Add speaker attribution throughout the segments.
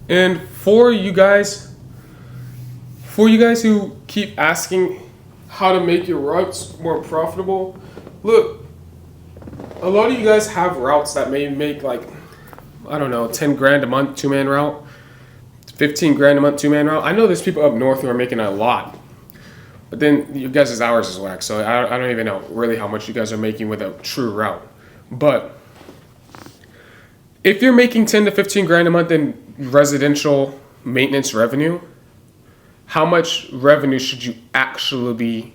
Speaker 1: And for you guys who keep asking how to make your routes more profitable, look, a lot of you guys have routes that may make like, I don't know, 10 grand a month, 2-man route, 15 grand a month, 2-man route. I know there's people up north who are making a lot, but then you guys' hours is whack. So I don't even know really how much you guys are making with a true route. But if you're making 10 to 15 grand a month in residential maintenance revenue, how much revenue should you actually be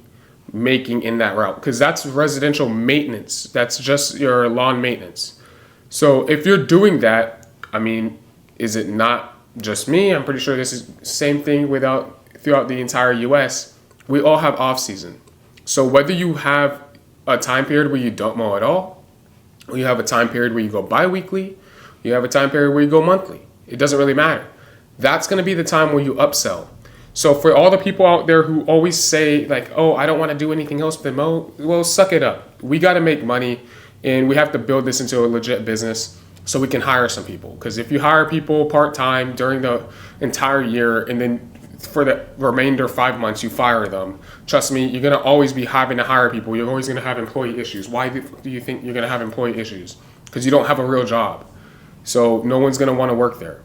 Speaker 1: making in that route? Because that's residential maintenance. That's just your lawn maintenance. So if you're doing that, I mean, is it not just me? I'm pretty sure this is the same thing throughout the entire US. We all have off season. So whether you have a time period where you don't mow at all, or you have a time period where you go bi-weekly, you have a time period where you go monthly, it doesn't really matter. That's going to be the time where you upsell. So for all the people out there who always say like, oh, I don't want to do anything else but mow, well, suck it up. We got to make money, and we have to build this into a legit business so we can hire some people. Because if you hire people part-time during the entire year and then for the remainder 5 months you fire them, trust me, you're going to always be having to hire people. You're always going to have employee issues. Why do you think you're going to have employee issues? Because you don't have a real job. So no one's going to want to work there.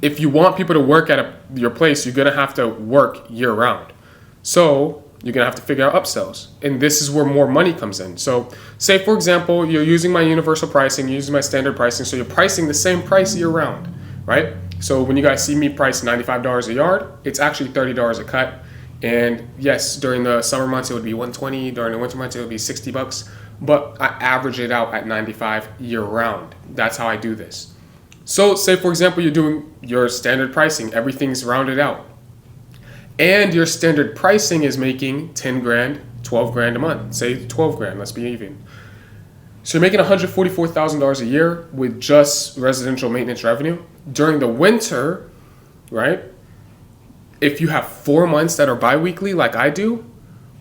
Speaker 1: If you want people to work at your place, you're going to have to work year round. So you're going to have to figure out upsells. And this is where more money comes in. So say, for example, you're using my universal pricing, you're using my standard pricing. So you're pricing the same price year round, right? So when you guys see me price $95 a yard, it's actually $30 a cut. And yes, during the summer months, it would be $120. During the winter months, it would be $60. But I average it out at $95 year round. That's how I do this. So say, for example, you're doing your standard pricing, everything's rounded out. And your standard pricing is making 10 grand, 12 grand a month. Say 12 grand, let's be even. So you're making $144,000 a year with just residential maintenance revenue. During the winter, right? If you have 4 months that are bi-weekly like I do,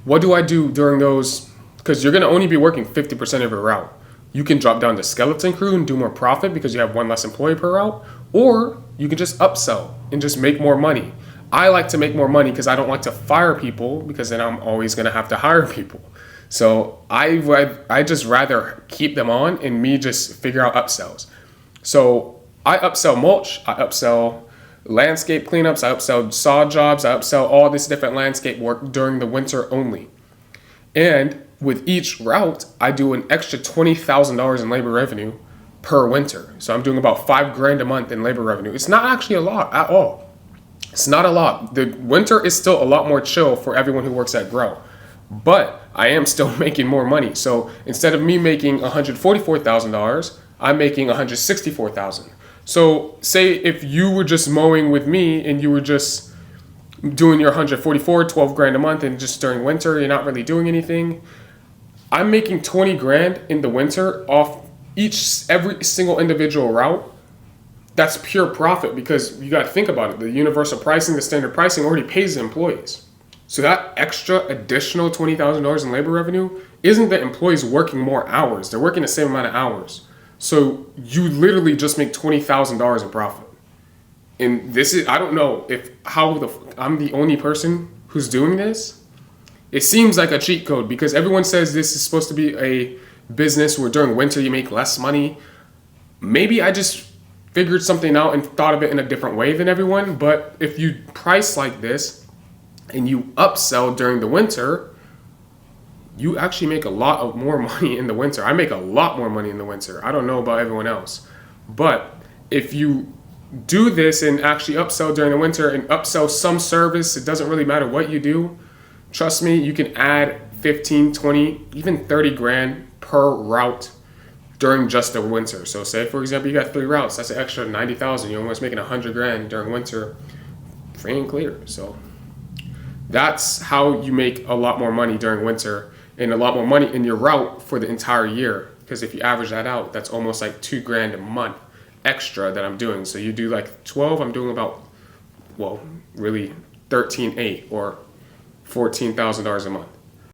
Speaker 1: what do I do during those? Because you're going to only be working 50% of your route. You can drop down to skeleton crew and do more profit because you have one less employee per route, or you can just upsell and just make more money. I like to make more money because I don't like to fire people, because then I'm always going to have to hire people. So I just rather keep them on and me just figure out upsells. So I upsell mulch, I upsell landscape cleanups, I upsell sod jobs, I upsell all this different landscape work during the winter only. And with each route, I do an extra $20,000 in labor revenue per winter. So I'm doing about $5 grand a month in labor revenue. It's not actually a lot at all. It's not a lot. The winter is still a lot more chill for everyone who works at Grow. But I am still making more money. So instead of me making $144,000, I'm making $164,000. So say if you were just mowing with me and you were just doing your 12 grand a month, and just during winter, you're not really doing anything, I'm making 20 grand in the winter off every single individual route. That's pure profit, because you got to think about it. The universal pricing, the standard pricing already pays the employees. So that extra additional $20,000 in labor revenue isn't the employees working more hours. They're working the same amount of hours. So you literally just make $20,000 in profit. And this is, I don't know I'm the only person who's doing this. It seems like a cheat code, because everyone says this is supposed to be a business where during winter you make less money. Maybe I just figured something out and thought of it in a different way than everyone. But if you price like this and you upsell during the winter, you actually make a lot more money in the winter. I make a lot more money in the winter. I don't know about everyone else. But if you do this and actually upsell during the winter and upsell some service, it doesn't really matter what you do. Trust me, you can add 15, 20, even 30 grand per route during just the winter. So say, for example, you got 3 routes, that's an extra 90,000. You're almost making 100 grand during winter, free and clear. So that's how you make a lot more money during winter, and a lot more money in your route for the entire year. Because if you average that out, that's almost like 2 grand a month extra that I'm doing. So you do like 12, I'm doing about, well, really 13.8 or $14,000 a month.